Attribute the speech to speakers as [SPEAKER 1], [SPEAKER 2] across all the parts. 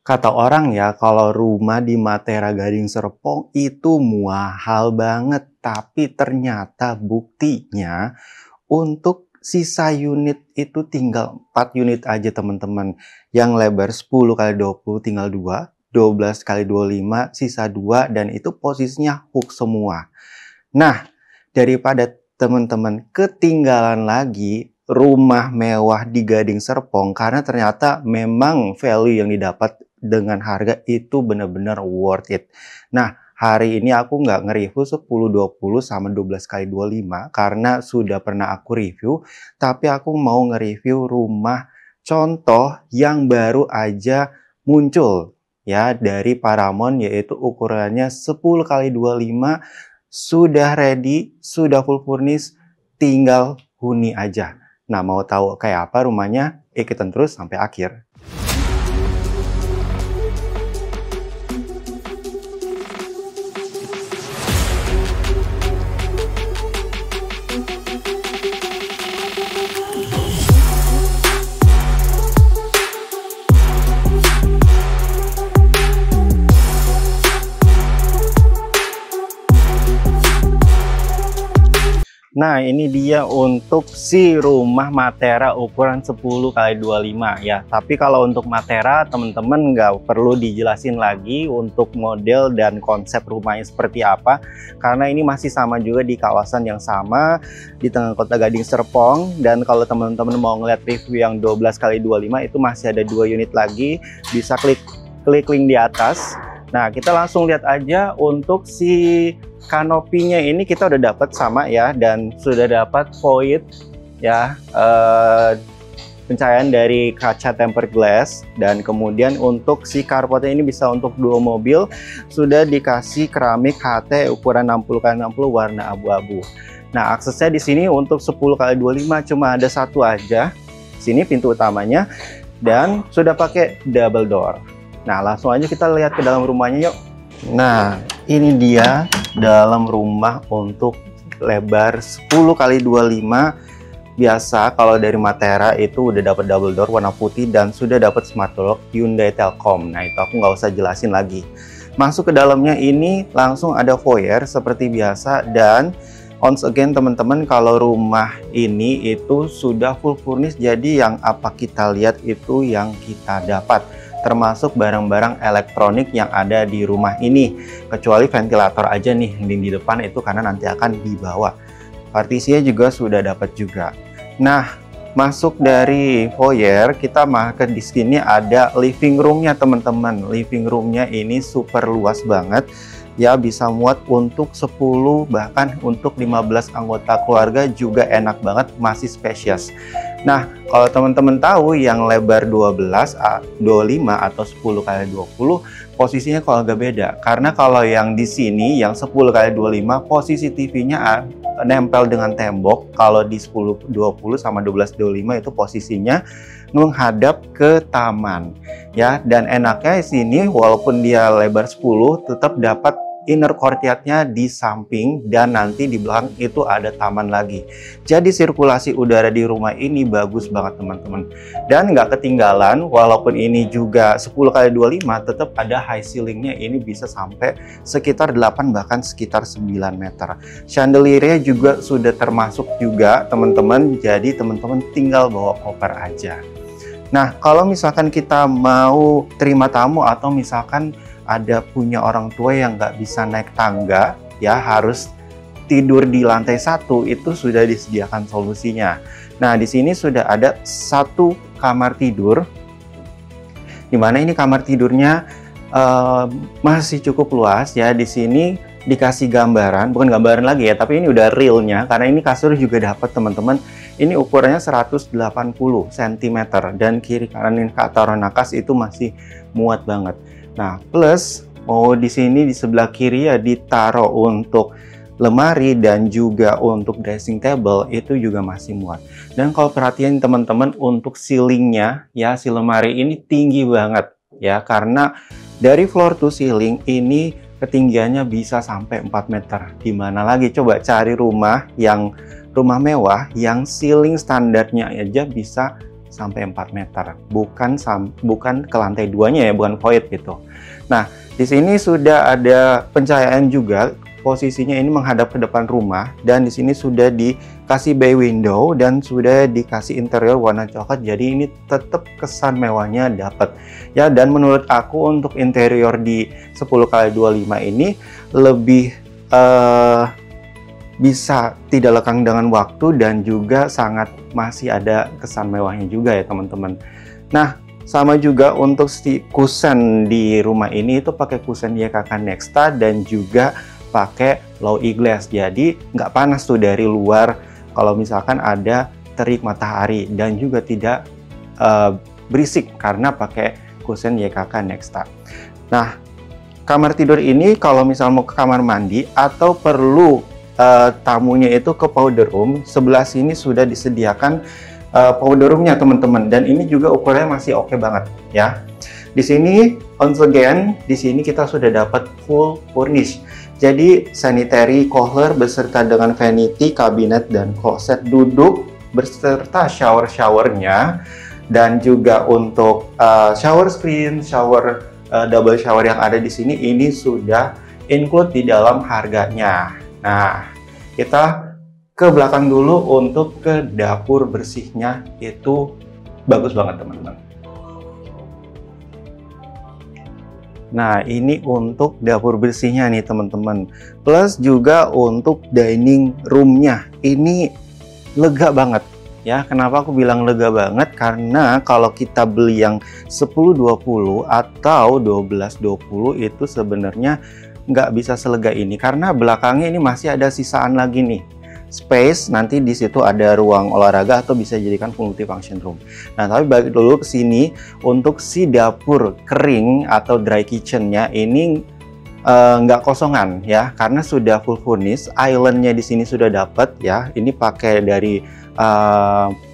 [SPEAKER 1] Kata orang ya, kalau rumah di Matera Gading Serpong itu mahal banget. Tapi ternyata buktinya untuk sisa unit itu tinggal 4 unit aja teman-teman. Yang lebar 10 kali 20 tinggal 2, 12 kali 25 sisa 2 dan itu posisinya hook semua. Nah, daripada teman-teman ketinggalan lagi rumah mewah di Gading Serpong karena ternyata memang value yang didapat dengan harga itu benar-benar worth it. Nah, hari ini aku nggak nge-review 10, 20 sama 12 kali 25 karena sudah pernah aku review, tapi aku mau nge-review rumah contoh yang baru aja muncul ya dari Paramount, yaitu ukurannya 10 kali 25, sudah ready, sudah full furnish, tinggal huni aja. Nah, mau tahu kayak apa rumahnya? Ikutin terus sampai akhir. Nah, ini dia untuk si rumah Matera ukuran 10 kali 25 ya. Tapi kalau untuk Matera, teman-teman nggak perlu dijelasin lagi untuk model dan konsep rumahnya seperti apa. Karena ini masih sama juga di kawasan yang sama, di tengah kota Gading Serpong. Dan kalau teman-teman mau ngeliat review yang 12 kali 25 itu masih ada 2 unit lagi. Bisa klik link di atas. Nah, kita langsung lihat aja untuk si kanopinya ini kita udah dapat sama ya, dan sudah dapat void ya, pencahayaan dari kaca tempered glass, dan kemudian untuk si carportnya ini bisa untuk 2 mobil, sudah dikasih keramik HT ukuran 60 x 60 warna abu-abu. Nah, aksesnya di sini untuk 10 x 25 cuma ada satu aja. Sini pintu utamanya dan sudah pakai double door. Nah, langsung aja kita lihat ke dalam rumahnya yuk. Nah, ini dia dalam rumah untuk lebar 10 kali 25. Biasa kalau dari Matera itu udah dapat double door warna putih dan sudah dapat smart lock Hyundai Telkom. Nah, itu aku nggak usah jelasin lagi. Masuk ke dalamnya ini langsung ada foyer seperti biasa, dan once again teman-teman, kalau rumah ini itu sudah full furnish, jadi yang apa kita lihat itu yang kita dapat, termasuk barang-barang elektronik yang ada di rumah ini, kecuali ventilator aja nih di depan itu karena nanti akan dibawa. Partisinya juga sudah dapat juga. Nah, masuk dari foyer kita makan di sini ada living roomnya teman-teman. Living roomnya ini super luas banget ya, bisa muat untuk 10 bahkan untuk 15 anggota keluarga juga enak banget, masih spacious. Nah, kalau teman-teman tahu yang lebar 12, 25 atau 10 kali 20 posisinya kalau agak beda. Karena kalau yang di sini yang 10 kali 25 posisi TV-nya nempel dengan tembok. Kalau di 10 20 sama 12 25 itu posisinya menghadap ke taman ya, dan enaknya di sini walaupun dia lebar 10 tetap dapat inner courtyard-nya di samping, dan nanti di belakang itu ada taman lagi. Jadi sirkulasi udara di rumah ini bagus banget teman-teman. Dan nggak ketinggalan, walaupun ini juga 10 kali 25 tetap ada high ceilingnya, ini bisa sampai sekitar 8 bahkan sekitar 9 meter. Chandeliernya juga sudah termasuk juga teman-teman, jadi teman-teman tinggal bawa koper aja. Nah, kalau misalkan kita mau terima tamu atau misalkan ada punya orang tua yang nggak bisa naik tangga ya, harus tidur di lantai 1, itu sudah disediakan solusinya. Nah, di sini sudah ada 1 kamar tidur, dimana ini kamar tidurnya masih cukup luas ya. Di sini dikasih gambaran, bukan gambaran lagi ya, tapi ini udah realnya karena ini kasur juga dapat teman-teman. Ini ukurannya 180 cm dan kiri kanan taruh nakas itu masih muat banget. Nah, plus mau di sini di sebelah kiri ya ditaruh untuk lemari dan juga untuk dressing table itu juga masih muat. Dan kalau perhatian teman-teman untuk ceilingnya ya, si lemari ini tinggi banget ya, karena dari floor to ceiling ini ketinggiannya bisa sampai 4 meter. Dimana lagi coba cari rumah mewah yang ceiling standarnya aja bisa sampai 4 meter, bukan ke lantai 2-nya ya, bukan void gitu. Nah, di sini sudah ada pencahayaan juga, posisinya ini menghadap ke depan rumah, dan di sini sudah dikasih bay window dan sudah dikasih interior warna coklat, jadi ini tetap kesan mewahnya dapat ya. Dan menurut aku untuk interior di 10x25 ini lebih bisa tidak lekang dengan waktu dan juga sangat masih ada kesan mewahnya juga ya teman-teman. Nah, sama juga untuk si kusen di rumah ini itu pakai kusen YKK Nexta dan juga pakai low E glass, jadi nggak panas tuh dari luar kalau misalkan ada terik matahari, dan juga tidak berisik karena pakai kusen YKK Nexta. Nah, kamar tidur ini kalau misal mau ke kamar mandi atau perlu tamunya itu ke powder room, sebelah sini sudah disediakan powder roomnya teman-teman, dan ini juga ukurannya masih oke banget ya. Di sini once again, di sini kita sudah dapat full furnish. Jadi sanitary cooler beserta dengan vanity, kabinet dan kloset duduk beserta shower-showernya, dan juga untuk shower screen, double shower yang ada di sini ini sudah include di dalam harganya. Nah, kita ke belakang dulu untuk ke dapur bersihnya, itu bagus banget teman-teman. Nah, ini untuk dapur bersihnya nih teman-teman. Plus juga untuk dining roomnya, ini lega banget ya. Kenapa aku bilang lega banget? Karena kalau kita beli yang 10-20 atau 12-20 itu sebenarnya nggak bisa selega ini, karena belakangnya ini masih ada sisaan lagi nih space, nanti di situ ada ruang olahraga atau bisa jadikan multifunction room. Nah, tapi balik dulu ke sini untuk si dapur kering atau dry kitchennya ini nggak kosongan ya, karena sudah full furnish. Islandnya di sini sudah dapat ya, ini pakai dari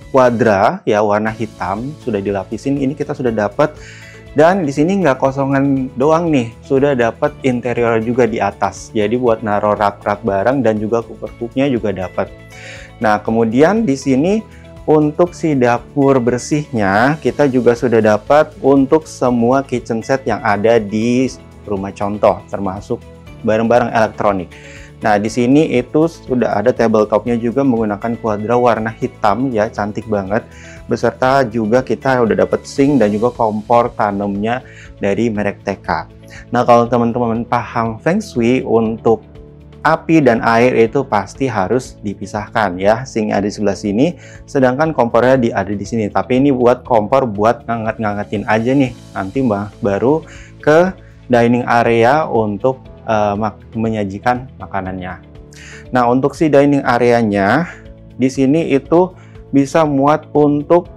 [SPEAKER 1] Quadra ya, warna hitam, sudah dilapisin. Ini kita sudah dapat. Dan di sini nggak kosongan doang nih, sudah dapat interior juga di atas. Jadi buat naruh rak-rak barang dan juga cooker-cooknya juga dapat. Nah, kemudian di sini untuk si dapur bersihnya kita juga sudah dapat untuk semua kitchen set yang ada di rumah contoh, termasuk barang-barang elektronik. Nah, di sini itu sudah ada tabletopnya juga menggunakan Quadra warna hitam ya, cantik banget. Beserta juga kita udah dapat sink dan juga kompor tanamnya dari merek TK. Nah, kalau teman-teman paham Feng Shui, untuk api dan air itu pasti harus dipisahkan ya. Sink ada di sebelah sini, sedangkan kompornya ada di sini. Tapi ini buat kompor buat nganget-ngangetin aja nih. Nanti baru ke dining area untuk menyajikan makanannya. Nah, untuk si dining areanya di sini itu bisa muat untuk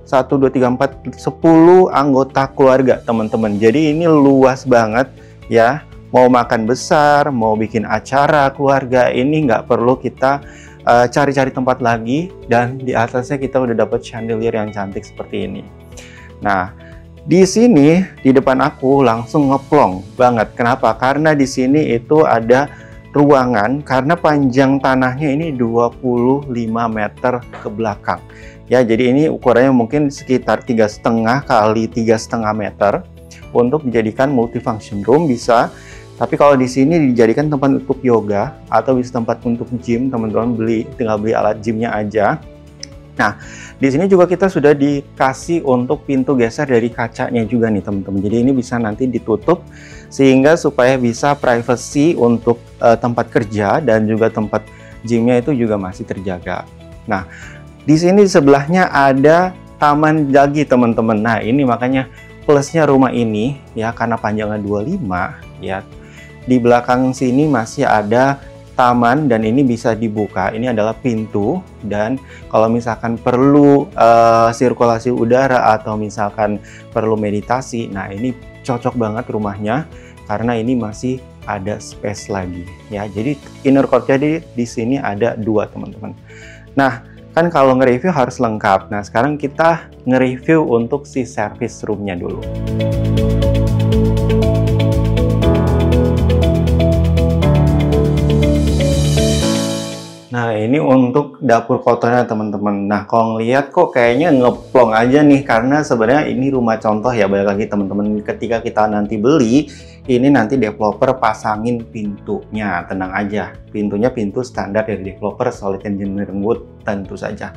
[SPEAKER 1] 1, 2, 3, 4, 10 anggota keluarga teman-teman. Jadi ini luas banget ya. Mau makan besar, mau bikin acara keluarga, ini nggak perlu kita cari-cari tempat lagi. Dan di atasnya kita udah dapat chandelier yang cantik seperti ini. Nah, di sini di depan aku langsung ngeplong banget. Kenapa? Karena di sini itu ada ruangan, karena panjang tanahnya ini 25 meter ke belakang. Ya, jadi ini ukurannya mungkin sekitar 3,5 kali 3,5 meter untuk dijadikan multifunction room bisa. Tapi kalau di sini dijadikan tempat untuk yoga atau bisa tempat untuk gym, teman-teman tinggal beli alat gymnya aja. Nah, di sini juga kita sudah dikasih untuk pintu geser dari kacanya juga nih teman-teman. Jadi ini bisa nanti ditutup sehingga supaya bisa privacy untuk tempat kerja dan juga tempat gymnya itu juga masih terjaga. Nah, di sini di sebelahnya ada taman lagi teman-teman. Nah, ini makanya plusnya rumah ini ya, karena panjangnya 25 ya. Di belakang sini masih ada taman dan ini bisa dibuka. Ini adalah pintu, dan kalau misalkan perlu sirkulasi udara atau misalkan perlu meditasi, nah ini cocok banget rumahnya karena ini masih ada space lagi ya. Jadi inner courtnya di sini ada 2 teman-teman. Nah, kan kalau nge-review harus lengkap. Nah, sekarang kita nge-review untuk si service roomnya dulu. Nah, ini untuk dapur kotornya teman-teman. Nah, kalau ngeliat kok kayaknya ngeplong aja nih, karena sebenarnya ini rumah contoh ya, balik lagi teman-teman. Ketika kita nanti beli, ini nanti developer pasangin pintunya, tenang aja. Pintunya pintu standar dari developer, solid engineering wood tentu saja.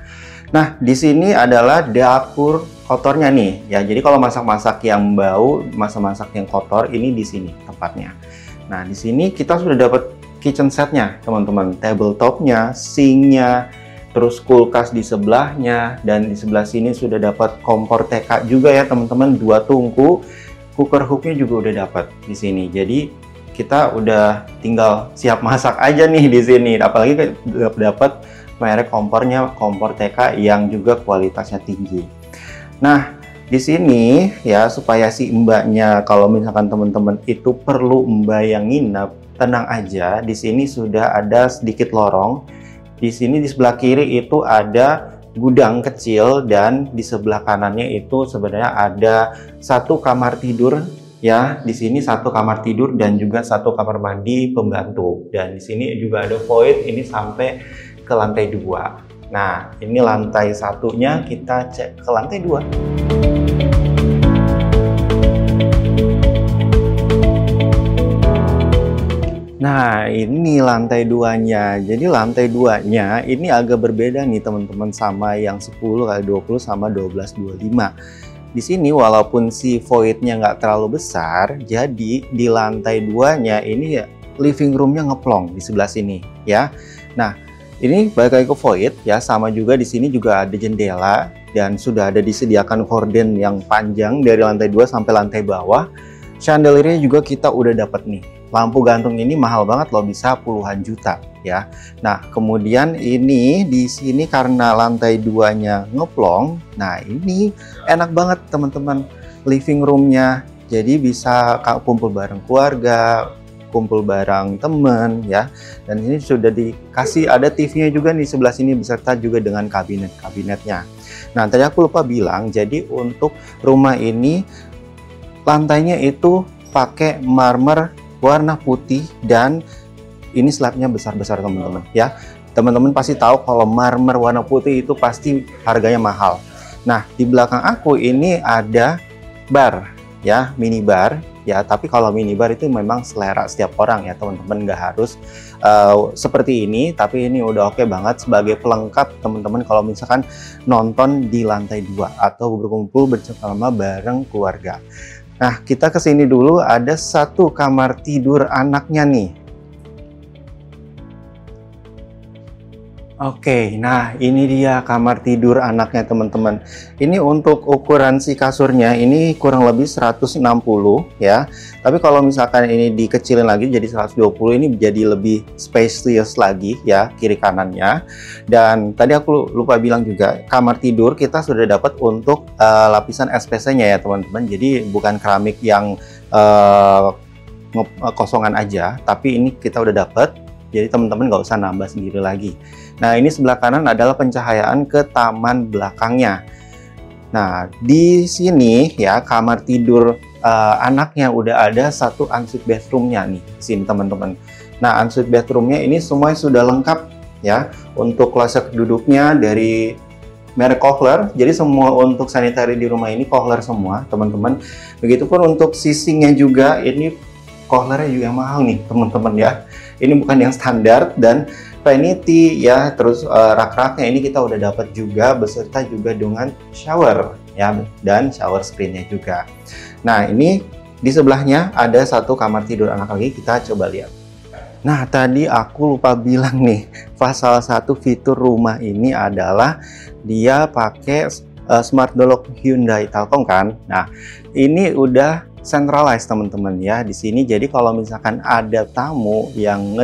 [SPEAKER 1] Nah, di sini adalah dapur kotornya nih. Ya, jadi kalau masak-masak yang bau, masak-masak yang kotor, ini di sini tempatnya. Nah, di sini kita sudah dapat kitchen setnya teman-teman, tabletopnya, sinknya, terus kulkas di sebelahnya, dan di sebelah sini sudah dapat kompor TK juga ya teman-teman, 2 tungku, cooker hooknya juga udah dapat di sini. Jadi kita udah tinggal siap masak aja nih di sini, apalagi dapat merek kompornya, kompor TK yang juga kualitasnya tinggi. Nah, di sini ya, supaya si mbaknya, kalau misalkan teman-teman itu perlu mbak yang nginep, tenang aja, di sini sudah ada sedikit lorong. Di sini di sebelah kiri itu ada gudang kecil, dan di sebelah kanannya itu sebenarnya ada 1 kamar tidur ya. Di sini 1 kamar tidur dan juga 1 kamar mandi pembantu. Dan di sini juga ada void ini sampai ke lantai 2. Nah, ini lantai 1-nya, kita cek ke lantai 2. Nah, ini lantai 2-nya. Jadi lantai 2-nya ini agak berbeda nih teman-teman sama yang 10x20 sama 12x25. Di sini walaupun si void-nya nggak terlalu besar, jadi di lantai 2-nya ini ya living room-nya ngeplong di sebelah sini ya. Nah, ini balik lagi ke void ya, sama juga di sini juga ada jendela dan sudah ada disediakan horden yang panjang dari lantai 2 sampai lantai bawah. Chandeliernya juga kita udah dapat nih. Lampu gantung ini mahal banget loh, bisa puluhan juta ya. Nah, kemudian ini di sini karena lantai 2-nya ngeplong. Nah, ini enak banget teman-teman living room-nya. Jadi bisa kumpul bareng keluarga, kumpul bareng temen ya. Dan ini sudah dikasih ada TV-nya juga di sebelah sini beserta juga dengan kabinet-kabinetnya. Nah, tadi aku lupa bilang, jadi untuk rumah ini lantainya itu pakai marmer warna putih, dan ini slabnya besar-besar teman-teman ya. Teman-teman pasti tahu kalau marmer warna putih itu pasti harganya mahal. Nah, di belakang aku ini ada bar ya, mini bar ya. Tapi kalau mini bar itu memang selera setiap orang ya teman-teman, nggak harus seperti ini, tapi ini udah oke banget sebagai pelengkap teman-teman kalau misalkan nonton di lantai 2 atau berkumpul bersama bareng keluarga. Nah, kita ke sini dulu, ada 1 kamar tidur anaknya nih. Oke, nah ini dia kamar tidur anaknya teman-teman. Ini untuk ukuran si kasurnya ini kurang lebih 160 ya. Tapi kalau misalkan ini dikecilin lagi jadi 120, ini jadi lebih spacious lagi ya kiri kanannya. Dan tadi aku lupa bilang juga, kamar tidur kita sudah dapat untuk lapisan SPC-nya ya teman-teman. Jadi bukan keramik yang kosongan aja, tapi ini kita udah dapat. Jadi teman-teman nggak usah nambah sendiri lagi. Nah, ini sebelah kanan adalah pencahayaan ke taman belakangnya. Nah, di sini ya kamar tidur anaknya udah ada 1 ensuite bathroom-nya nih di sini teman-teman. Nah, ensuite bathroom-nya ini semuanya sudah lengkap ya. Untuk kloset duduknya dari merek Kohler. Jadi semua untuk sanitary di rumah ini Kohler semua teman-teman. Begitupun untuk sisinya juga, ini Kohlernya juga yang mahal nih teman-teman ya. Ini bukan yang standar, dan vanity ya, terus rak-raknya ini kita udah dapat juga beserta juga dengan shower ya, dan shower screen-nya juga. Nah, ini di sebelahnya ada 1 kamar tidur anak lagi, kita coba lihat. Nah, tadi aku lupa bilang nih, salah satu fitur rumah ini adalah dia pakai smart door lock Hyundai Telkom kan. Nah, ini udah centralized teman-teman ya di sini. Jadi kalau misalkan ada tamu yang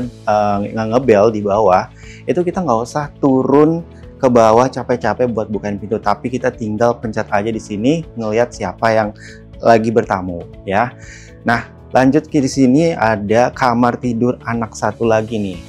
[SPEAKER 1] ngebel di bawah, itu kita nggak usah turun ke bawah capek-capek buat bukain pintu, tapi kita tinggal pencet aja di sini ngelihat siapa yang lagi bertamu ya. Nah, lanjut ke di sini ada kamar tidur anak 1 lagi nih.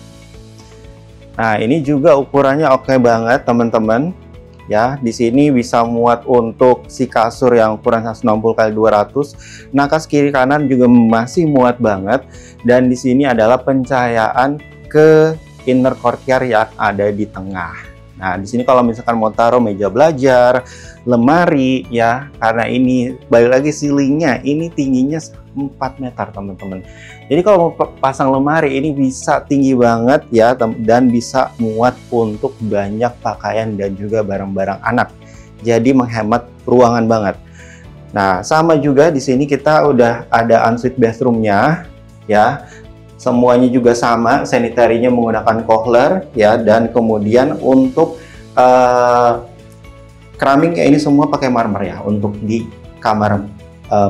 [SPEAKER 1] Nah, ini juga ukurannya oke banget teman-teman. Ya, di sini bisa muat untuk si kasur yang ukuran 160x200. Nakas kiri kanan juga masih muat banget. Dan di sini adalah pencahayaan ke inner courtyard yang ada di tengah. Nah, di sini kalau misalkan mau taruh meja belajar, lemari ya, karena ini balik lagi ceilingnya ini tingginya 4 meter teman-teman. Jadi kalau mau pasang lemari ini bisa tinggi banget ya, dan bisa muat untuk banyak pakaian dan juga barang-barang anak. Jadi menghemat ruangan banget. Nah, sama juga di sini kita udah ada ensuite bathroomnya ya. Semuanya juga sama, sanitarinya menggunakan Kohler ya, dan kemudian untuk keramiknya ini semua pakai marmer ya untuk di kamar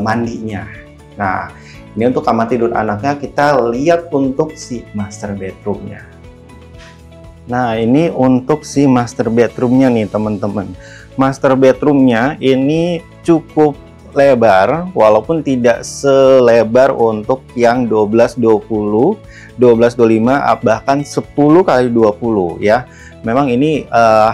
[SPEAKER 1] mandinya. Nah, ini untuk kamar tidur anaknya. Kita lihat untuk si master bedroomnya. Nah, ini untuk si master bedroomnya nih teman-teman. Master bedroomnya ini cukup lebar, walaupun tidak selebar untuk yang 12-20, 12-25, bahkan 10x20 ya. Memang ini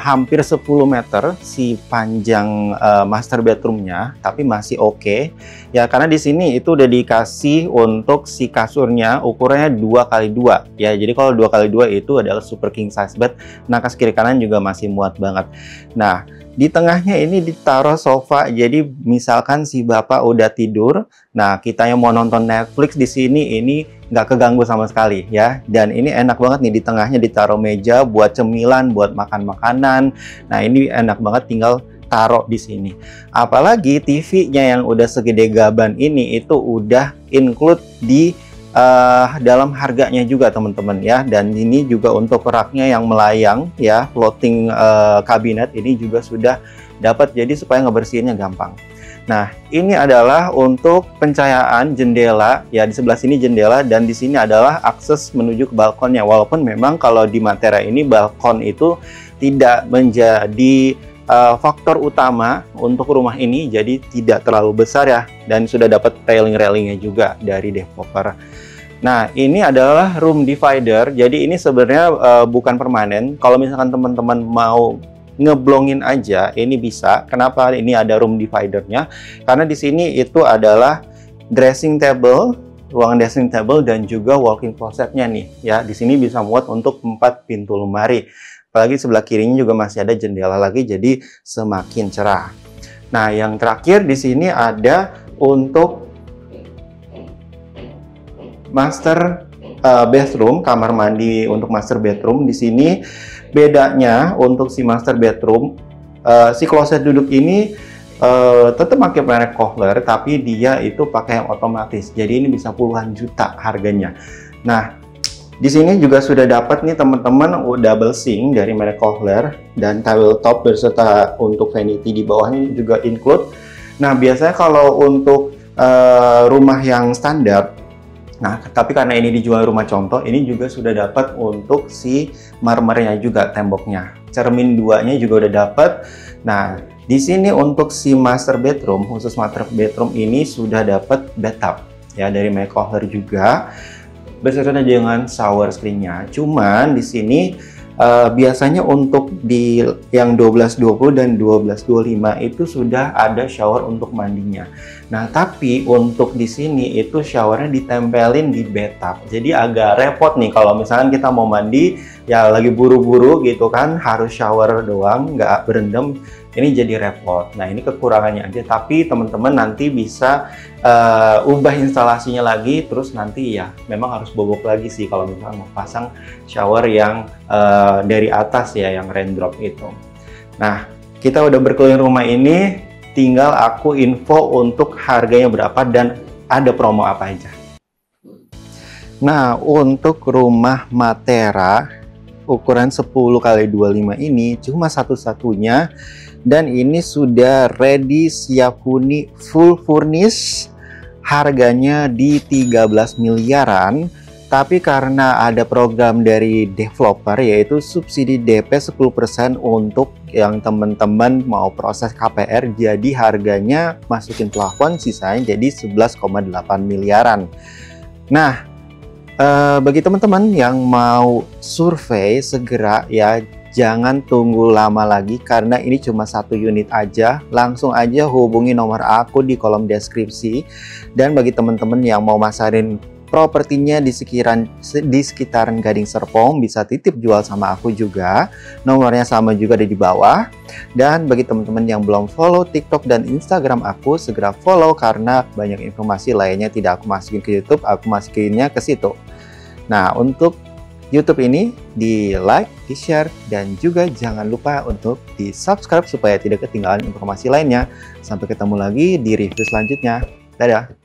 [SPEAKER 1] hampir 10 meter si panjang master bedroomnya, tapi masih oke ya, karena di sini itu udah dikasih untuk si kasurnya ukurannya 2x2 ya. Jadi kalau 2x2 itu adalah super king size bed. Nah, kas kiri kanan juga masih muat banget. Nah, di tengahnya ini ditaruh sofa. Jadi misalkan si bapak udah tidur, nah kita yang mau nonton Netflix di sini ini nggak keganggu sama sekali ya. Dan ini enak banget nih, di tengahnya ditaruh meja buat cemilan, buat makan makanan. Nah, ini enak banget, tinggal taruh di sini. Apalagi TV-nya yang udah segede gaban ini itu udah include di dalam harganya juga teman-teman ya. Dan ini juga untuk raknya yang melayang ya, floating cabinet ini juga sudah dapat, jadi supaya ngebersihinnya gampang. Nah, ini adalah untuk pencahayaan jendela ya, di sebelah sini jendela dan di sini adalah akses menuju ke balkonnya. Walaupun memang kalau di Matera ini balkon itu tidak menjadi faktor utama untuk rumah ini, jadi tidak terlalu besar ya, dan sudah dapat railing-railingnya juga dari developer. Nah, ini adalah room divider. Jadi ini sebenarnya bukan permanen. Kalau misalkan teman-teman mau ngeblongin aja, ini bisa. Kenapa ini ada room dividernya? Karena di sini itu adalah dressing table, ruangan dressing table, dan juga walk-in closetnya nih ya. Di sini bisa muat untuk 4 pintu lemari. Apalagi sebelah kirinya juga masih ada jendela lagi, jadi semakin cerah. Nah, yang terakhir di sini ada untuk master bathroom, kamar mandi untuk master bedroom. Di sini bedanya untuk si master bedroom, si kloset duduk ini tetap pakai merek Kohler, tapi dia itu pakai yang otomatis. Jadi ini bisa puluhan juta harganya. Nah, di sini juga sudah dapat nih teman-teman double sink dari merek Kohler dan towel top berserta untuk vanity di bawahnya juga include. Nah, biasanya kalau untuk rumah yang standar, nah tapi karena ini dijual rumah contoh, ini juga sudah dapat untuk si marmernya juga, temboknya. Cermin duanya juga udah dapat. Nah, di sini untuk si master bedroom, khusus master bedroom ini sudah dapat bathtub ya dari merek Kohler juga, beserta dengan shower screen-nya. Cuman di sini biasanya untuk di yang 12-20 dan 12-25 itu sudah ada shower untuk mandinya. Nah, tapi untuk di sini itu showernya ditempelin di bathtub. Jadi agak repot nih kalau misalkan kita mau mandi ya lagi buru-buru gitu kan, harus shower doang, nggak berendam. Ini jadi repot. Nah, ini kekurangannya aja. Tapi teman-teman nanti bisa ubah instalasinya lagi, terus nanti ya memang harus bobok lagi sih kalau misalnya mau pasang shower yang dari atas ya, yang raindrop itu. Nah, kita udah berkeliling rumah ini, tinggal aku info untuk harganya berapa dan ada promo apa aja. Nah, untuk rumah Matera ukuran 10x25 ini cuma satu-satunya, dan ini sudah ready, siap huni, full furnish, harganya di 13 miliaran. Tapi karena ada program dari developer yaitu subsidi DP 10% untuk yang teman-teman mau proses KPR, jadi harganya masukin plafon, sisanya jadi 11,8 miliaran. Nah, bagi teman-teman yang mau survei segera ya, jangan tunggu lama lagi karena ini cuma satu unit aja. Langsung aja hubungi nomor aku di kolom deskripsi. Dan bagi teman-teman yang mau masarin propertinya di sekitaran Gading Serpong, bisa titip jual sama aku juga. Nomornya sama juga ada di bawah. Dan bagi teman-teman yang belum follow TikTok dan Instagram aku, segera follow karena banyak informasi lainnya tidak aku masukin ke YouTube, aku masukinnya ke situ. Nah, untuk YouTube ini di like, di share, dan juga jangan lupa untuk di subscribe supaya tidak ketinggalan informasi lainnya. Sampai ketemu lagi di review selanjutnya. Dadah!